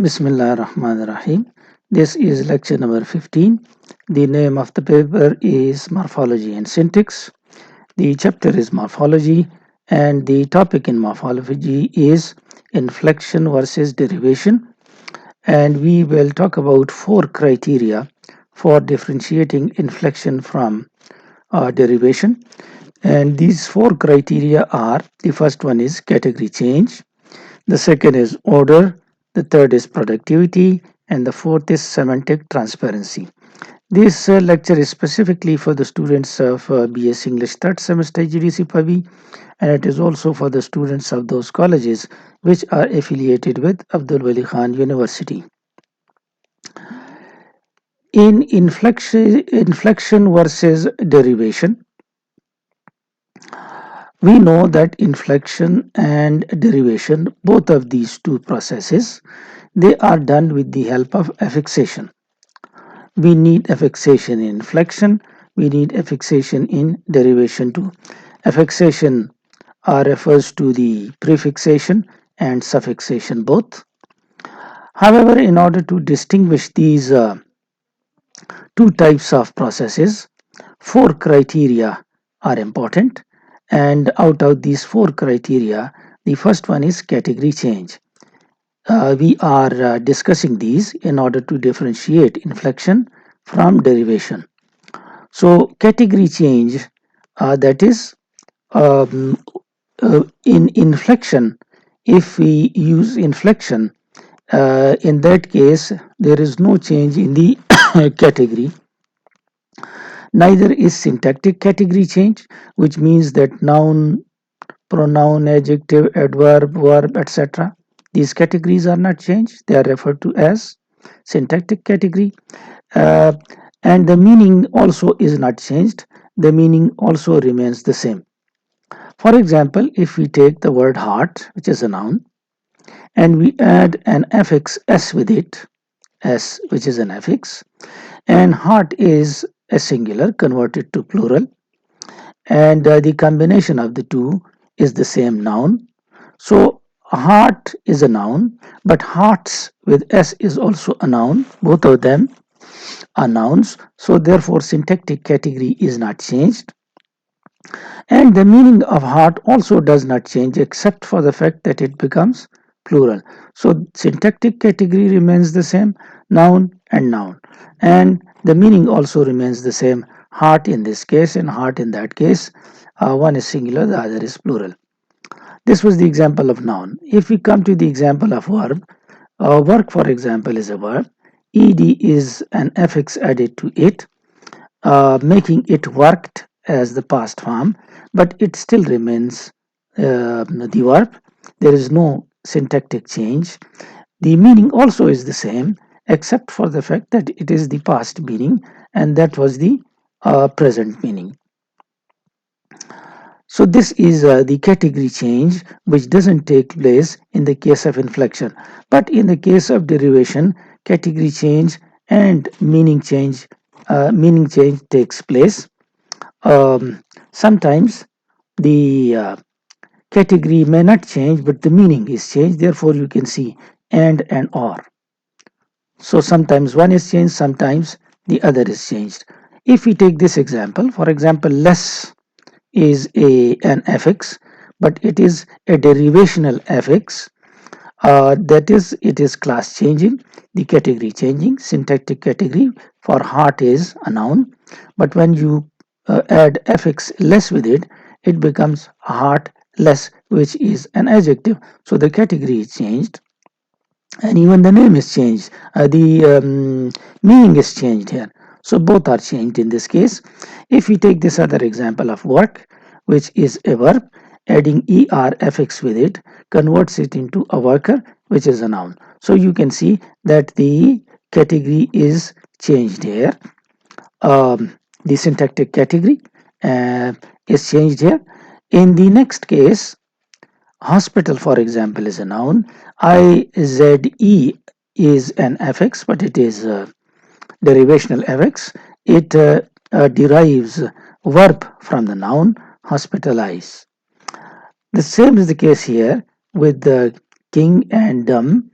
Bismillah ar-Rahman ar-Rahim. This is lecture number 15. The name of the paper is Morphology and Syntax. The chapter is Morphology, and the topic in Morphology is Inflection versus Derivation. And we will talk about four criteria for differentiating inflection from derivation. And these four criteria are: the first one is category change, the second is order, the third is productivity, and the fourth is semantic transparency. This lecture is specifically for the students of BS English third semester GDC PABI, and it is also for the students of those colleges which are affiliated with Abdul Wali Khan University. In inflection versus derivation, we know that inflection and derivation, both of these two processes, they are done with the help of affixation. We need affixation in inflection, we need affixation in derivation too. Affixation refers to the prefixation and suffixation both. However, in order to distinguish these two types of processes, four criteria are important, and out of these four criteria, the first one is category change. We are discussing these in order to differentiate inflection from derivation. So, category change, that is, um, in inflection, if we use inflection, in that case, there is no change in the category. Neither is syntactic category change, which means that noun, pronoun, adjective, adverb, verb, etc. These categories are not changed. They are referred to as syntactic category. Uh, and the meaning also is not changed. The meaning also remains the same. For example, if we take the word heart, which is a noun, and we add an affix s with it, s, which is an affix, and heart is a singular converted to plural, and the combination of the two is the same noun. So heart is a noun, but hearts with s is also a noun. Both of them are nouns. So therefore syntactic category is not changed. And the meaning of heart also does not change except for the fact that it becomes plural. So syntactic category remains the same, noun and noun. And the meaning also remains the same, heart in this case and heart in that case. One is singular, the other is plural. This was the example of noun. If we come to the example of verb, work, for example, is a verb. Ed is an affix added to it, making it worked as the past form, but it still remains the verb. There is no syntactic change. The meaning also is the same, except for the fact that it is the past meaning and that was the present meaning. So this is the category change which doesn't take place in the case of inflection. But in the case of derivation, category change and meaning change takes place. Sometimes the category may not change, but the meaning is changed. Therefore, you can see and or. So sometimes one is changed, sometimes the other is changed. If we take this example, for example, less is an affix, but it is a derivational affix. That is, it is class changing, the category changing. Syntactic category for heart is a noun, but when you add affix less with it, it becomes heart less, which is an adjective. So the category is changed, and even the name is changed. The meaning is changed here. So both are changed in this case. If we take this other example of work, which is a verb, adding er affix with it converts it into a worker, which is a noun. So you can see that the category is changed here. The syntactic category is changed here. In the next case, hospital, for example, is a noun. IZE is an affix, but it is a derivational affix. It derives verb from the noun hospitalize. The same is the case here with the king and dumb.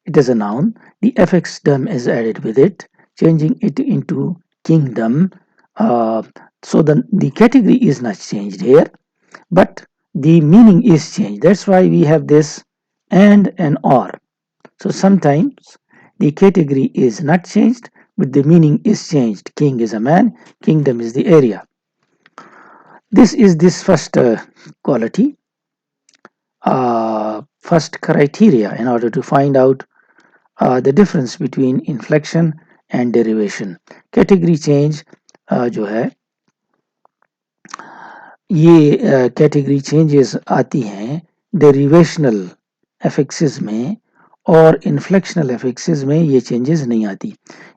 It is a noun. The affix dom is added with it, changing it into kingdom. Uh, so the category is not changed here, but the meaning is changed. That's why we have this and or. So sometimes the category is not changed, but the meaning is changed. King is a man, kingdom is the area. This is this first quality, first criteria in order to find out the difference between inflection and derivation. Category change जो है ये category changes आती हैं derivational एफिक्सेस में और इन्फ्लेक्शनल एफिक्सेस में ये changes नहीं आती।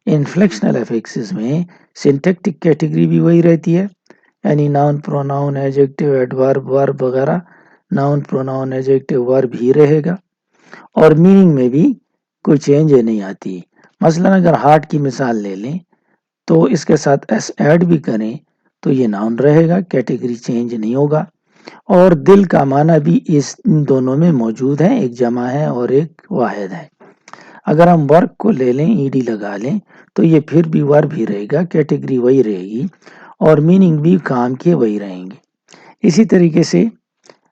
इन्फ्लेक्शनल एफिक्सेस में सिंटैक्टिक कैटेगरी भी वही रहती है, यानी noun pronoun adjective adverb verb वगैरह नाउन प्रोनाउन एडजेक्टिव वर्ब ही रहेगा और मीनिंग में भी कोई चेंज नहीं आती। मसलन अगर हार्ट की मिसाल ले लें तो इसके साथ एस ऐड भी करें तो ये नाउन रहेगा, कैटेगरी चेंज नहीं होगा। और दिल का माना भी इन दोनों में मौजूद है, एक जमा है और एक वाहिद है। अगर हम वर्क को ले लें, ईडी लगा लें, तो ये फिर भी वर्ब ही रहेगा, कैटेगरी वही रहेगी और मीनिंग भी काम के वही रहेंगे। इसी तरीके से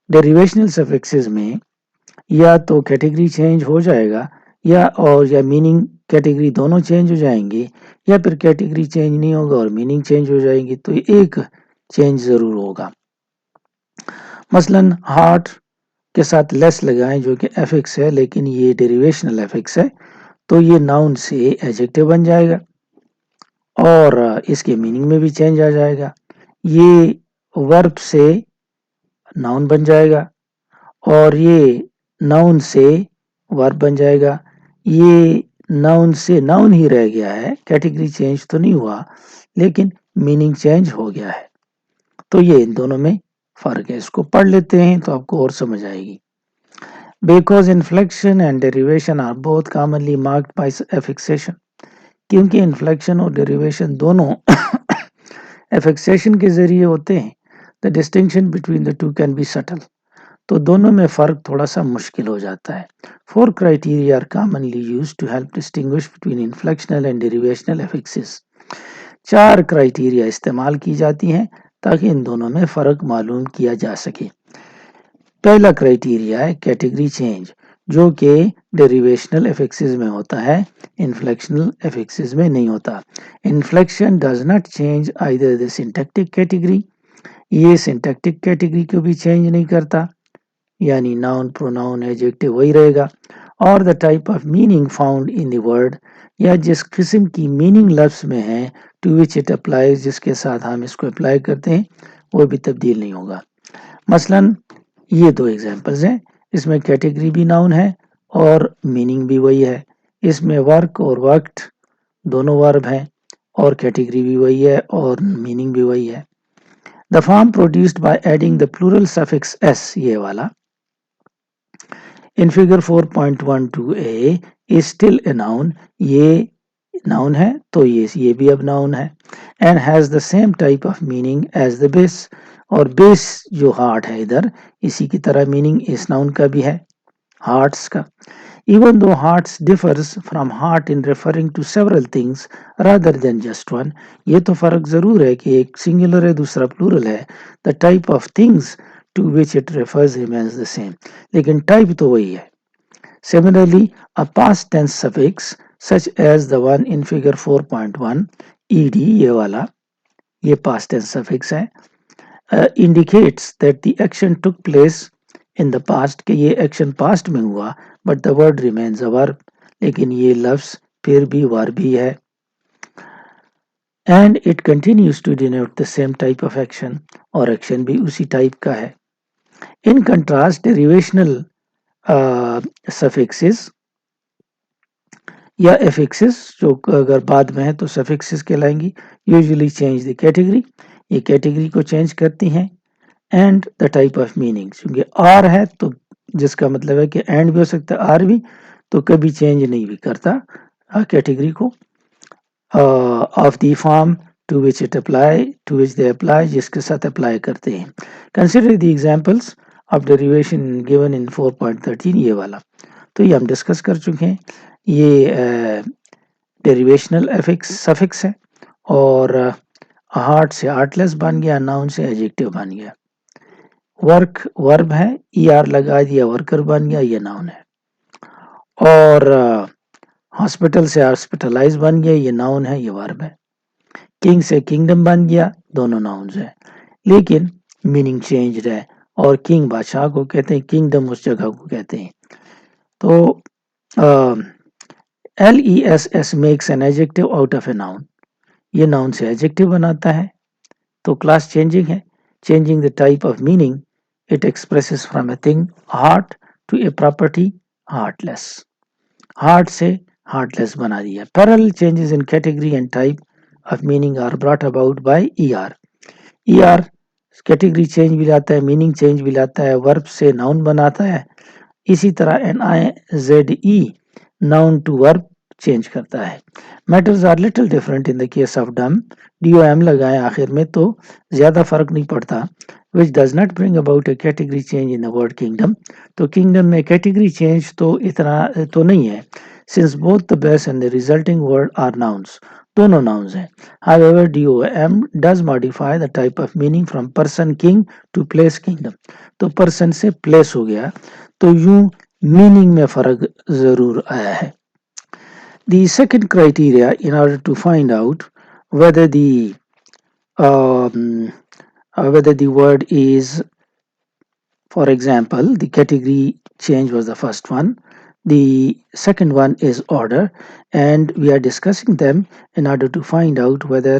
डेरिवेशनल सफिक्सेस में या तो कैटेगरी चेंज हो जाएगा या मीनिंग कैटेगरी दोनों चेंज हो जाएंगे, या फिर कैटेगरी चेंज नहीं होगा और मीनिंग चेंज हो जाएगी, तो एक चेंज जरूर होगा। मसलन हार्ट के साथ लेस लगाएं जो कि एफिक्स है, लेकिन ये डेरिवेशनल एफिक्स है, तो ये नाउन से एडजेक्टिव बन जाएगा और इसके मीनिंग में भी चेंज आ जाएगा। ये वर्ब से नाउन बन जाएगा और ये नाउन से वर्ब बन जाएगा। ये नाउन से नाउन ही रह गया है, कैटेगरी चेंज तो नहीं हुआ लेकिन मीनिंग चेंज हो गया है। तो ये इन दोनों में फर्क है। इसको पढ़ लेते हैं तो आपको और समझ आएगी। Because inflection and derivation are both commonly marked by affixation, क्योंकि इन्फ्लेक्शन और डेरिवेशन दोनों एफिक्सेशन के जरिए होते हैं, the distinction between the two can be subtle, तो दोनों में फ़र्क थोड़ा सा मुश्किल हो जाता है। 4 criteria are commonly used to help distinguish between inflectional and derivational affixes. 4 criteria इस्तेमाल की जाती हैं ताकि इन दोनों में फ़र्क मालूम किया जा सके। पहला क्राइटेरिया है कैटेगरी चेंज, जो कि डेरिवेशनल एफिक्सेस में होता है, इन्फ्लेक्शनल एफिक्सेस में नहीं होता। Inflection does not change either the syntactic category, ये सिंटैक्टिक कैटेगरी को भी चेंज नहीं करता, यानी नाउन प्रोनाउन एडजेक्टिव वही रहेगा, और the type of meaning found in the word, या जिस किस्म की मीनिंग लफ्ज़ में है, टू विच इट अप्लाइज, जिसके साथ हम इसको अप्लाई करते हैं, वो भी तब्दील नहीं होगा। मसलन ये 2 एग्जांपल्स हैं, इसमें कैटेगरी भी नाउन है और मीनिंग भी वही है। इसमें वर्क और वर्क्ड दोनों वर्ब हैं और कैटेगरी भी वही है और मीनिंग भी वही है। The form produced by adding the plural suffix S, ये वाला in figure 4.12a is still a noun, ये नाउन है तो ये भी अब नाउन है, and has the same type of meaning as the base, और बेस जो हार्ट है इधर, इसी की तरह मीनिंग इस नाउन का भी है, हार्ट्स का। Even though hearts differs from heart in referring to several things rather than just one, ये तो फर्क जरूर है कि एक सिंगुलर है दूसरा प्लूरल है, the type of things to which it refers remains the same, लेकिन टाइप तो वही है। Similarly, a past tense suffix such as the one in figure 4.1, ed, ये वाला, ये past tense suffix है, indicates that the action took place in the past, कि ये एक्शन पास्ट में हुआ, but the word remains a verb, लेकिन ये लफ्ज फिर भी वर्ब ही है, and it continues to denote the same type of action, और एक्शन भी उसी टाइप का है। इन कंट्रास्ट डेरिवेशनल सफिक्सेस या एफिक्सेस जो अगर बाद में है तो सफिक्सेस कहलाएंगी, यूजुअली चेंज द कैटेगरी, ये कैटेगरी को चेंज करती हैं, and the type of meaning, क्योंकि आर है तो जिसका मतलब है कि एंड भी हो सकता है आर भी, तो कभी चेंज नहीं भी करता कैटेगरी को, of the form to which it apply, to which they apply, जिसके साथ अप्लाई करते हैं। Consider the examples of derivation given in 4.13, ये वाला तो ये हम डिस्कस कर चुके हैं। ये डेरिवेशनल एफिक्स सफिक्स है और हार्ट से आर्टलेस बन गया, नाउन से एडजेक्टिव बन गया। वर्क वर्ब है, ईआर लगा दिया, वर्कर बन गया, ये नाउन है। और हॉस्पिटल से हॉस्पिटलाइज बन गया, ये नाउन है, ये वर्ब है। किंग से किंगडम बन गया, दोनों नाउन्स है, लेकिन मीनिंग चेंज है। और किंग बादशाह को कहते हैं, किंगडम उस जगह को कहते हैं। तो LESS makes an adjective out of a noun, ये नाउन से एडजेक्टिव बनाता है। तो क्लास चेंजिंग है, changing the type of meaning, it expresses from a thing heart to a property heartless, heart से हार्टलेस बना दिया। Parallel changes in category and type of meaning are brought about by ER। ER category change भी लाता है, meaning change भी लाता है, verb से नाउन बनाता है। इसी तरह NIZE noun to verb change करता है। Matters are little different in the case of dom, DOM लगाएं आखिर में तो ज्यादा फर्क नहीं पड़ता। which does not bring about a category change in the word kingdom, तो kingdom में category change तो इतना तो नहीं है, since both the base and the resulting word are nouns, दोनों nouns हैं। However, DOM does modify the type of meaning from person king to place kingdom, तो person से place हो गया, तो यूं meaning में फर्क जरूर आया है। The second criteria in order to find out whether the word is, for example, the category change was the first one. The second one is order, and we are discussing them in order to find out whether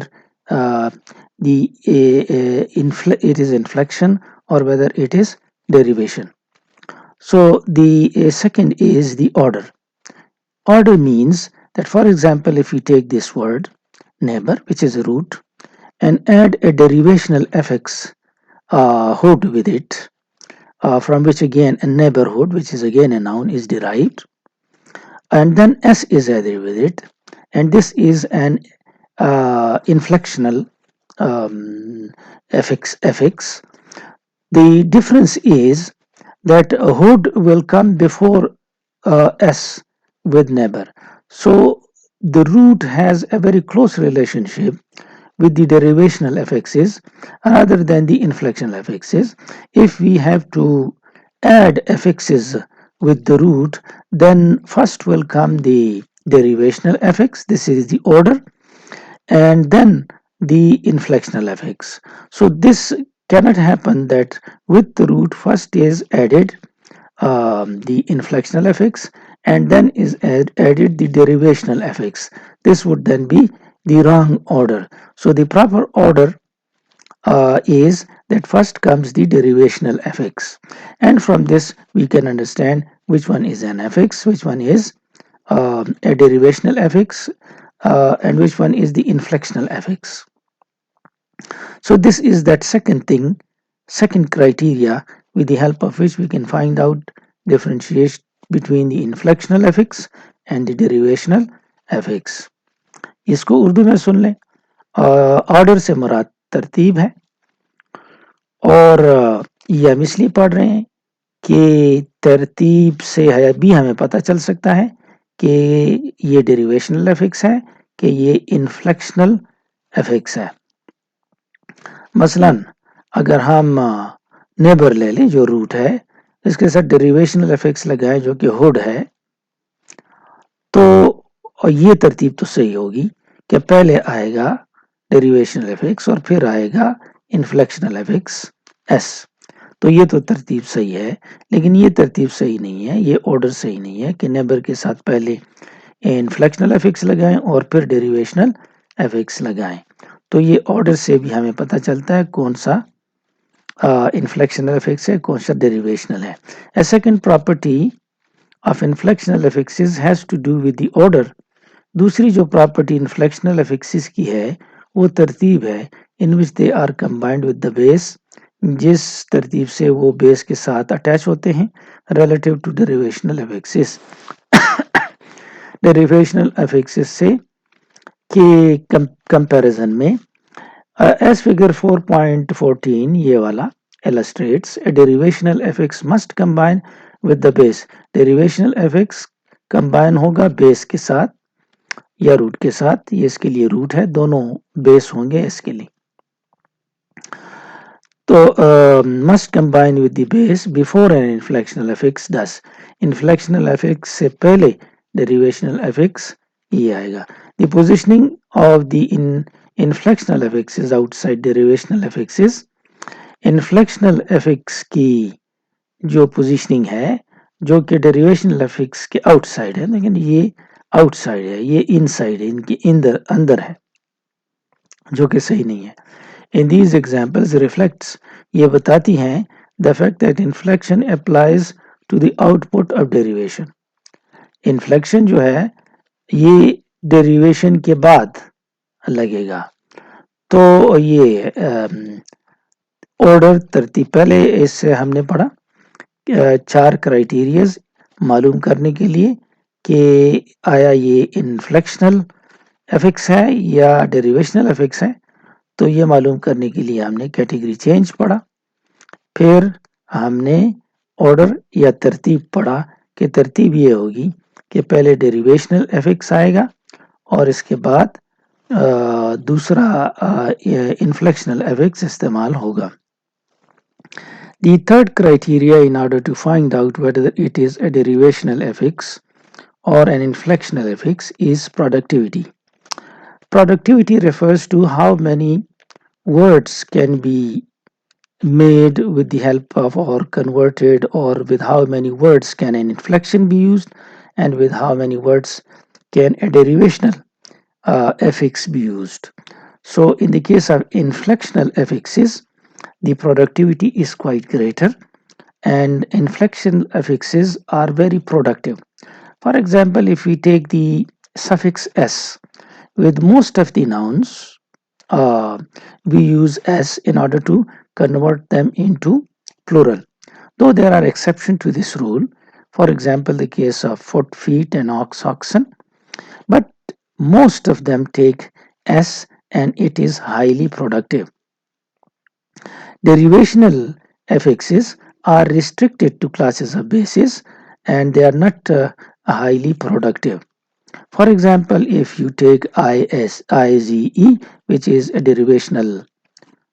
it is inflection or whether it is derivation. So the second is the order. Order means that, for example, if we take this word neighbor, which is a root, and add a derivational affix hood with it, from which again a neighborhood, which is again a noun, is derived, and then S is added with it, and this is an inflectional affix. The difference is that a hood will come before S with neighbor. So the root has a very close relationship with the derivational affixes rather than the inflectional affixes. If we have to add affixes with the root, then first will come the derivational affix, this is the order, and then the inflectional affix. So this cannot happen that with the root first is added the inflectional affix and then is added the derivational affix. This would then be the wrong order. So the proper order is that first comes the derivational affix, and from this we can understand which one is an affix, which one is a derivational affix, and which one is the inflectional affix. So this is that second thing, second criteria with the help of which we can find out differentiation between the inflectional affix and the derivational affix. इसको उर्दू में सुन लें। Order से मुराद तरतीब है, और ये हम इसलिए पढ़ रहे हैं कि तरतीब से है भी हमें पता चल सकता है कि ये डेरिवेशनल एफिक्स है कि ये इन्फ्लेक्शनल एफिक्स है। मसलन अगर हम नेबर ले लें जो रूट है, इसके साथ डेरिवेशनल एफिक्स लगाएं जो कि हुड है, तो ये तरतीब तो सही होगी कि पहले आएगा डेरिवेशनल एफिक्स और फिर आएगा इन्फ्लेक्शनल एफिक्स एस। तो ये तो तरतीब सही है, लेकिन ये तरतीब सही नहीं है, ये ऑर्डर सही नहीं है कि नेबर के साथ पहले इन्फ्लेक्शनल एफिक्स लगाएं और फिर डेरिवेशनल एफिक्स लगाएं। तो ये ऑर्डर से भी हमें पता चलता है कौन सा इन्फ्लेक्शनल एफिक्स है, कौन सा डेरिवेशनल है। A second property of inflectional affixes has to do with the order. दूसरी जो प्रॉपर्टी इन्फ्लेक्शनल एफिक्सेस की है वो तरतीब है, in which they are combined with the base, जिस तरतीब से वो बेस के साथ अटैच होते हैं relative to derivational affixes. Derivational affixes से के कंपैरिजन में एज फिगर 4.14 ये वाला illustrates a derivational affix must combine with the base. Derivational affix combine होगा बेस के साथ या रूट के साथ, ये इसके लिए रूट है, दोनों बेस होंगे इसके लिए। तो must combine with the base before an inflectional affix thus, inflectional affix से पहले डेरिवेशनल एफिक्स ये आएगा। The positioning of the inflectional affix is outside derivational affixes. Inflectional affix की जो पोजिशनिंग है जो कि डेरिवेशनल एफिक्स के आउटसाइड है, लेकिन ये आउटसाइड है, ये इनसाइड है, इनके अंदर है, जो कि सही नहीं है। इन दीज एग्जाम्पल्स रिफ्लेक्ट्स, ये बताती हैं the fact that inflection applies to the output of derivation. Inflection जो है ये डेरिवेशन के बाद लगेगा। तो ये ऑर्डर तरतीब, पहले इससे हमने पढ़ा 4 क्राइटेरियाज मालूम करने के लिए कि आया ये इन्फ्लेक्शनल एफिक्स है या डेरिवेशनल एफिक्स है। तो ये मालूम करने के लिए हमने कैटेगरी चेंज पढ़ा, फिर हमने ऑर्डर या तरतीब पढ़ा कि तरतीब ये होगी कि पहले डेरिवेशनल एफिक्स आएगा और इसके बाद दूसरा इन्फ्लेक्शनल एफिक्स इस्तेमाल होगा। The third criteria in order to find out whether it is a derivational affix or an inflectional affix is productivity. Productivity refers to how many words can be made with the help of or converted, or with how many words can an inflection be used, and with how many words can a derivational affix be used. So in the case of inflectional affixes, the productivity is quite greater and inflection affixes are very productive. For example, if we take the suffix s, with most of the nouns, we use s in order to convert them into plural. Though there are exceptions to this rule, for example, the case of foot, feet, and ox, oxen, but most of them take s and it is highly productive. Derivational affixes are restricted to classes of bases and they are not highly productive. For example, if you take ISE, which is a derivational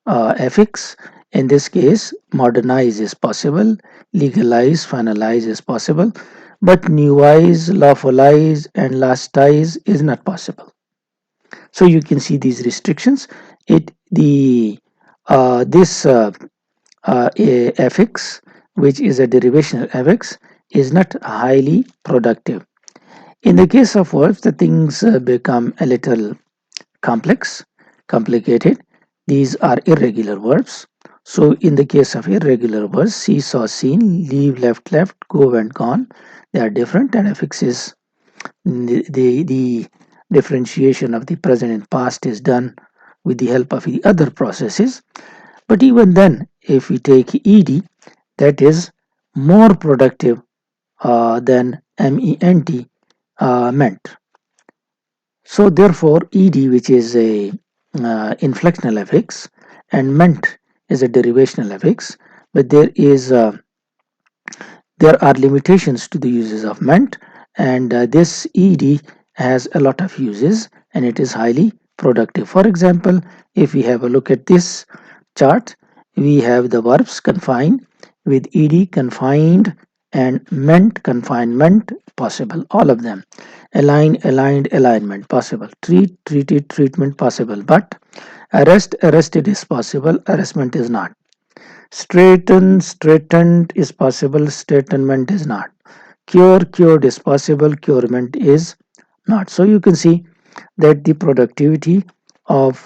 affix, in this case, modernize is possible, legalize, finalize is possible, but newize, lawfulize, and lastize is not possible. So you can see these restrictions. This affix, which is a derivational affix, is not highly productive. In the case of verbs, the things become a little complicated. These are irregular verbs. So in the case of irregular verbs, see, saw, seen, leave, left, left, go, went, gone, they are different, and affixes, the differentiation of the present and past is done with the help of the other processes. But even then, if we take ed, that is more productive than ment, meant. So therefore, ed, which is a inflectional affix, and meant is a derivational affix, but there are limitations to the uses of meant, and this ed has a lot of uses and it is highly productive. For example, if we have a look at this chart, we have the verbs confine with ed, confined, and meant, confinement, possible, all of them. Align, aligned, alignment, possible. Treat, treated, treatment, possible. But arrest, arrested is possible, arrestment is not. Straighten, straightened is possible, straightenment is not. Cure, cured is possible, curement is not. So you can see that the productivity of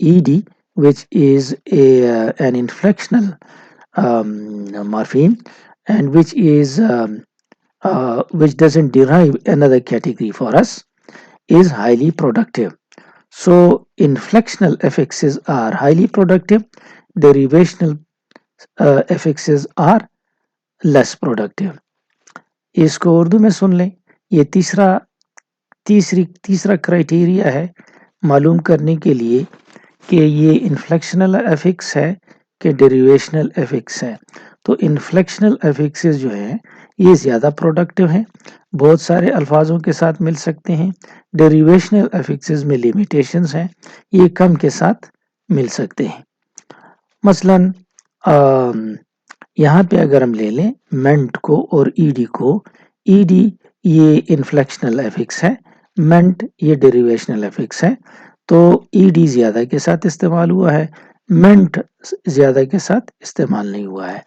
ed, which is an inflectional morpheme, and which doesn't derive another category for us, is highly productive. So inflectional affixes are highly productive, derivational affixes are less productive. इसको उर्दू में सुन लें। ये तीसरा criteria है मालूम करने के लिए कि ये इन्फ्लेक्शनल एफिक्स है कि डेरिवेशनल एफिक्स है। तो इन्फ्लेक्शनल एफिक्सेस जो है یہ زیادہ پروڈکٹیو ہیں، بہت سارے الفاظوں کے ساتھ مل سکتے ہیں. ڈیریویشنل افکسز میں لیمیٹیشنز ہیں، یہ کم کے ساتھ مل سکتے ہیں. مثلا یہاں پہ اگر ہم لے لیں مینٹ کو اور ای ڈی کو، ای ڈی یہ انفلیکشنل افکس ہے، مینٹ یہ ڈیریویشنل افکس ہے. تو ای ڈی زیادہ کے ساتھ استعمال ہوا ہے، مینٹ زیادہ کے ساتھ استعمال نہیں ہوا ہے.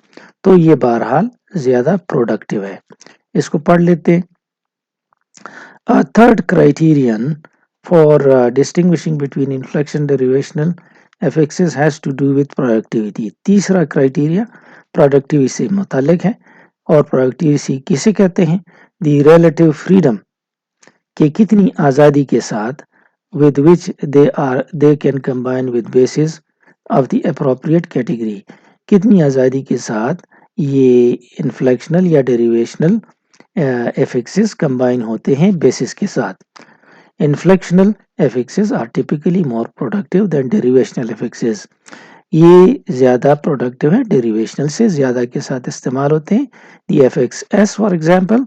تو یہ بہرحال زیادہ پروڈکٹیو ہے. اس کو پڑھ لیتے ہیں. Third criterion for distinguishing between inflection derivational affixes has to do with productivity. تیسرا criteria productivity سے متعلق ہے، اور productivity کسے کہتے ہیں؟ The relative freedom کہ کتنی آزادی کے ساتھ with which they can combine with basis of the appropriate category. کتنی آزادی کے ساتھ یہ انفلیکشنل یا ڈیریویشنل افکسز کمبائن ہوتے ہیں بیسس کے ساتھ. Inflectional affixes are typically more productive than derivational affixes. یہ زیادہ پروڈکٹیو ہے، ڈیریویشنل سے زیادہ کے ساتھ استعمال ہوتے ہیں. The affix s for example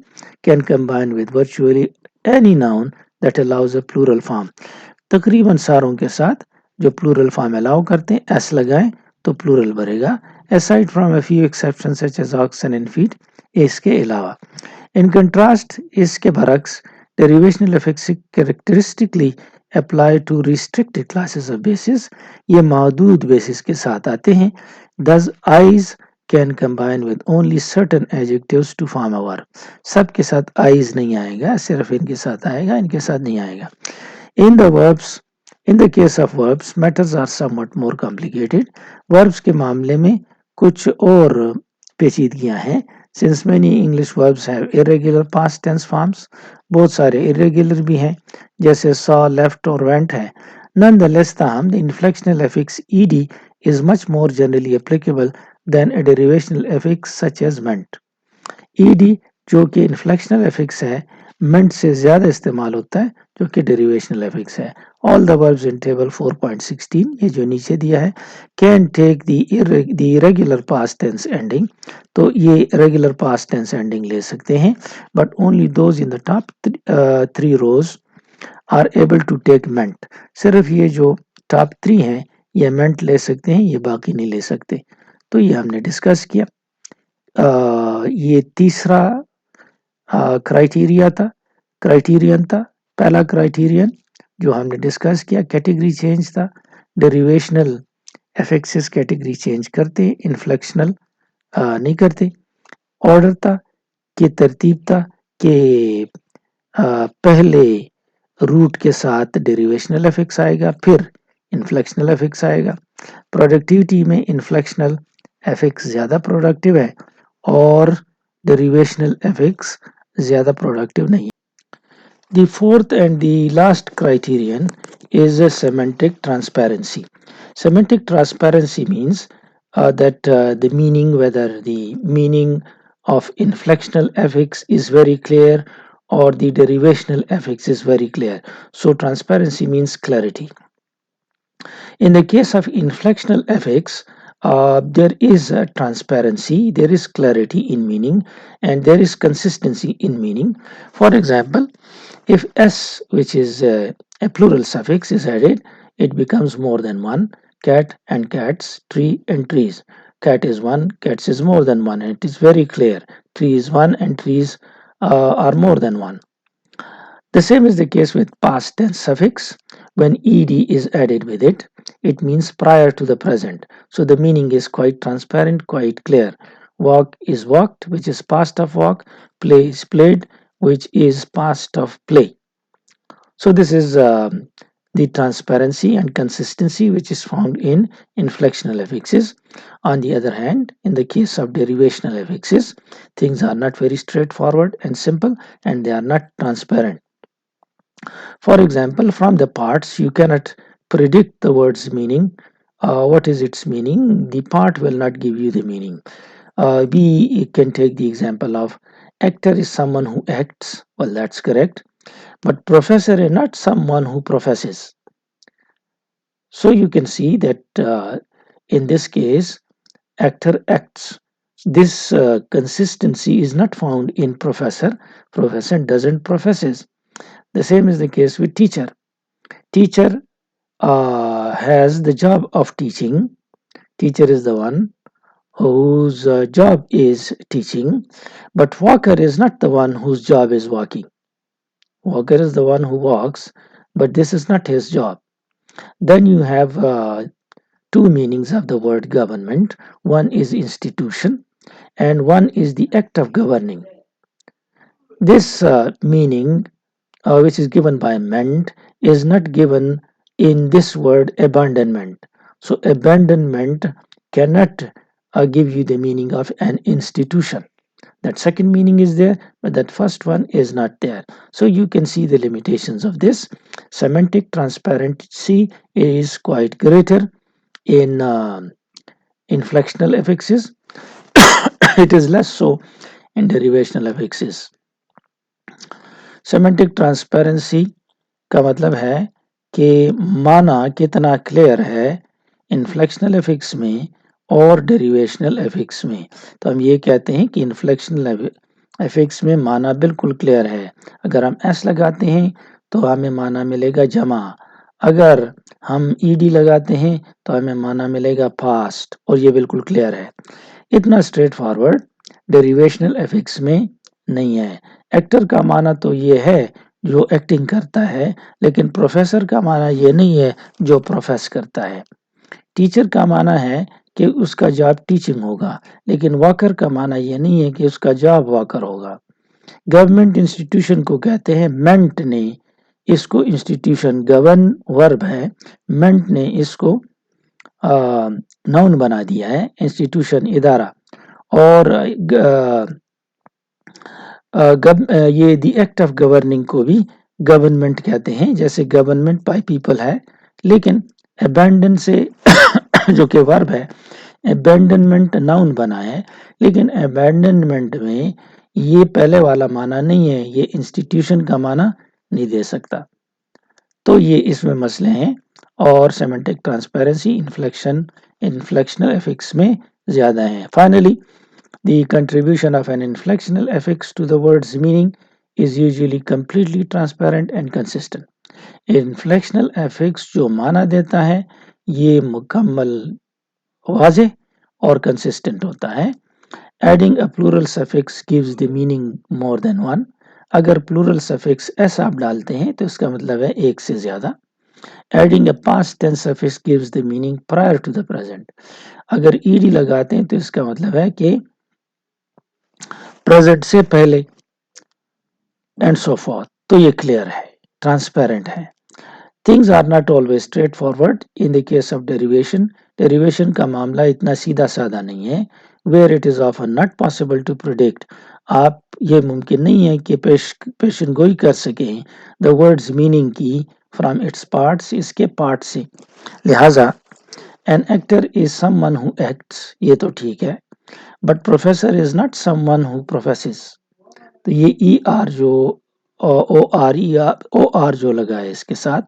can combine with virtually any noun that allows a plural form. تقریباً ساروں کے ساتھ جو plural form allow کرتے ہیں s لگائیں تو plural بنے گا. Aside from a few exceptions such as oxen and feet، اس کے علاوہ. In contrast، اس کے برعکس derivational affixes characteristically apply to restricted classes of bases. یہ محدود بیسز کے ساتھ آتے ہیں. Thus eyes can combine with only certain adjectives to form a verb. سب کے ساتھ eyes نہیں آئے گا، صرف ان کے ساتھ آئے گا، ان کے ساتھ نہیں آئے گا. In the case of verbs, matters are somewhat more complicated. Verbs کے معاملے میں کچھ اور پیچیدگیاں ہیں. Since many English verbs have irregular past tense forms، بہت سارے irregular بھی ہیں جیسے saw, left اور went ہے. Nonetheless تاہم the inflectional affix ed is much more generally applicable than a derivational affix such as meant. ed جو کہ انفلیکشنل افکس ہے meant سے زیادہ استعمال ہوتا ہے جو کہ ڈیریویشنل افکس ہے. All the verbs in table 4.16 یہ جو نیچے دیا ہے can take the irregular past tense ending، تو یہ regular past tense ending لے سکتے ہیں. But only those in the top three rows are able to take meant. صرف یہ جو ٹاپ 3 ہیں یہ meant لے سکتے ہیں، یہ باقی نہیں لے سکتے. تو یہ ہم نے ڈسکس کیا. یہ تیسرا کرائٹیرین تھا. پہلا کرائٹیرین جو ہم نے ڈسکس کیا کیٹیگری چینج تھا. ڈیریویشنل افکسز کیٹیگری چینج کرتے، انفلیکشنل نہیں کرتے. آرڈر تھا کہ ترتیب تھا کہ پہلے روٹ کے ساتھ ڈیریویشنل افکس آئے گا، پھر انفلیکشنل افکس آئے گا. پروڈکٹیوٹی میں انفلیکشنل افکس زیادہ پروڈکٹیو ہے اور ڈیریویشنل افکس زیادہ پروڈکٹیو نہیں. The fourth and the last criterion is a semantic transparency. Semantic transparency means that the meaning, whether the meaning of inflectional affix is very clear or the derivational affix is very clear. So transparency means clarity. In the case of inflectional affix, there is transparency, there is clarity in meaning, and there is consistency in meaning. For example, if s, which is a plural suffix, is added, it becomes more than one. Cat and cats, tree and trees. Cat is one, cats is more than one, and it is very clear. Tree is one and trees are more than one. The same is the case with past tense suffix. When ed is added with it, it means prior to the present. So the meaning is quite transparent, quite clear. Walk is walked, which is past of walk. Play is played, which is past of play. So this is the transparency and consistency which is found in inflectional affixes. On the other hand, in the case of derivational affixes, things are not very straightforward and simple, and they are not transparent. For example, from the parts, you cannot predict the word's meaning. What is its meaning? The part will not give you the meaning. We can take the example of actor is someone who acts. Well, that's correct. But professor is not someone who professes. So you can see that in this case, actor acts. This consistency is not found in professor. Professor doesn't professes. The same is the case with teacher. Teacher has the job of teaching. Teacher is the one whose job is teaching, but walker is not the one whose job is walking. Walker is the one who walks, but this is not his job. Then you have two meanings of the word government. One is institution, and one is the act of governing. This meaning, which is given by ment, is not given in this word abandonment. So, abandonment cannot give you the meaning of an institution. That second meaning is there, but that first one is not there. So, you can see the limitations of this. Semantic transparency is quite greater in inflectional affixes. It is less so in derivational affixes. Semantic transparency का मतलब है कि माना कितना clear है इन्फ्लेक्शनल affix में और derivational affix में। तो हम ये कहते हैं कि इन्फ्लेक्शनल एफिक्स में माना बिल्कुल क्लियर है। अगर हम एस लगाते हैं तो हमें माना मिलेगा जमा, अगर हम ईडी लगाते हैं तो हमें माना मिलेगा फास्ट, और ये बिल्कुल क्लियर है। इतना स्ट्रेट फॉरवर्ड डेरिवेशनल एफिक्स में नहीं है। एक्टर का माना तो ये है जो एक्टिंग करता है, लेकिन प्रोफेसर का माना ये नहीं है जो प्रोफेस करता है। टीचर का माना है कि उसका जॉब टीचिंग होगा, लेकिन वर्कर का माना ये नहीं है कि उसका जॉब वर्कर होगा। गवर्नमेंट इंस्टीट्यूशन को कहते हैं मेंट ने इसको इंस्टीट्यूशन, गवर्न वर्ब है, मेंट ने इसको नाउन बना दिया है, इंस्टीट्यूशन इदारा। और ये द एक्ट ऑफ गवर्निंग को भी गवर्नमेंट कहते हैं, जैसे गवर्नमेंट बाय पीपल है, लेकिन अबैंडन से जो कि वर्ब है, अबैंडनमेंट नाउन बना है, लेकिन अबैंडनमेंट में ये पहले वाला माना नहीं है, ये इंस्टीट्यूशन का माना नहीं दे सकता। तो ये इसमें मसले हैं, और सेमेंटिक ट्रांसपेरेंसी इन्फ्लेक्शनल एफिक्स में ज्यादा है। Finally, the contribution of an inflectional affix to the word's meaning is usually completely transparent and consistent. Inflectional affix जो माना देता है ये मुकम्मल वाज़ेह और consistent होता है। Adding a plural suffix gives the meaning more than one. अगर plural suffix s आप डालते हैं तो इसका मतलब है एक से ज्यादा। Adding a past tense suffix gives the meaning prior to the present. अगर ed लगाते हैं तो इसका मतलब है कि प्रेजेंट से पहले, एंड सो फॉर्थ। तो ये क्लियर है, ट्रांसपेरेंट है। Things are not always straightforward in the case of derivation. Derivation का मामला इतना सीधा साधा नहीं है। Where it is often not possible to predict, आप ये मुमकिन नहीं है कि पेशन गोई कर सकें द वर्ड्स मीनिंग की फ्रॉम इट्स पार्ट्स, इसके पार्ट से। लिहाजा an actor is someone who acts, ये तो ठीक है, but professor is not someone who प्रोफेसेस। तो ये ई आर जो ओ आर जो लगा है इसके साथ,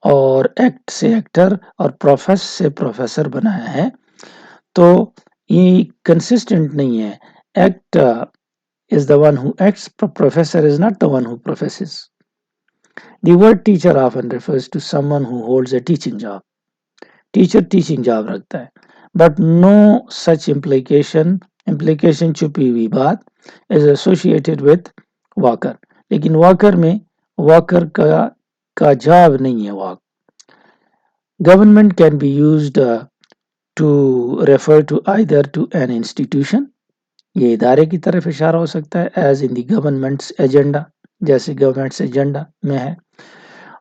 और एक्ट से एक्टर और प्रोफेस से प्रोफेसर बनाया है, तो ये कंसिस्टेंट नहीं है। Act is the one who acts, professor is not the one who professes. The word teacher often refers to someone who holds a teaching job. Teacher teaching job रखता है, but no such implication छुपी हुई बात is associated with walker. लेकिन walker में walker का job नहीं है walk. Government can be used to refer to either to an institution, ये इदारे की तरफ इशारा हो सकता है, as in the government's agenda, जैसे गवर्नमेंट्स एजेंडा में है,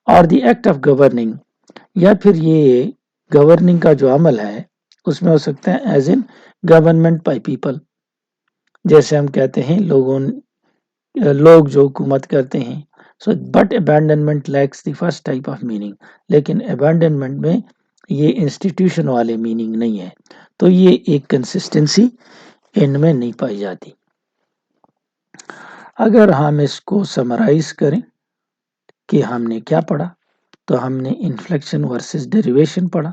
और द एक्ट ऑफ गवर्निंग, या फिर ये गवर्निंग का जो अमल है उसमें हो सकता है as in government by people, जैसे हम कहते हैं लोग जो हुकूमत करते हैं। So but abandonment lacks the first type of meaning, लेकिन अबैंडनमेंट में ये इंस्टीट्यूशन वाले मीनिंग नहीं है, तो ये एक कंसिस्टेंसी इनमें नहीं पाई जाती। अगर हम इसको समराइज करें कि हमने क्या पढ़ा, तो हमने इन्फ्लेक्शन वर्सेस डेरिवेशन पढ़ा।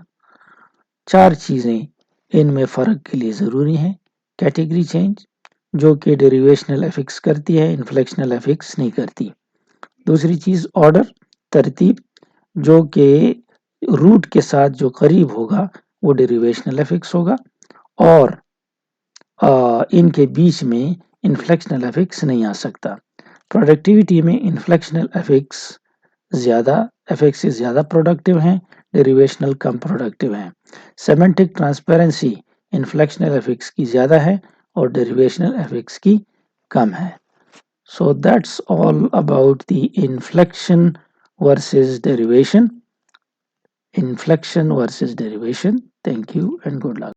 चार चीजें इनमें फर्क के लिए जरूरी हैं। कैटेगरी चेंज जो कि डेरिवेशनल एफिक्स करती है, इन्फ्लेक्शनल एफिक्स नहीं करती। दूसरी चीज ऑर्डर, तरतीब, जो कि रूट के साथ जो करीब होगा वो डेरिवेशनल एफिक्स होगा, और इनके बीच में इन्फ्लेक्शनल एफिक्स नहीं आ सकता। प्रोडक्टिविटी में इन्फ्लेक्शनल एफिक्स से ज़्यादा प्रोडक्टिव हैं, डेरिवेशनल कम प्रोडक्टिव हैं। सेमेंटिक ट्रांसपेरेंसी इन्फ्लेक्शनल एफिक्स की ज़्यादा है और डेरिवेशनल एफिक्स की कम है। So that's all about the inflection versus derivation. Inflection versus derivation. Thank you and good luck.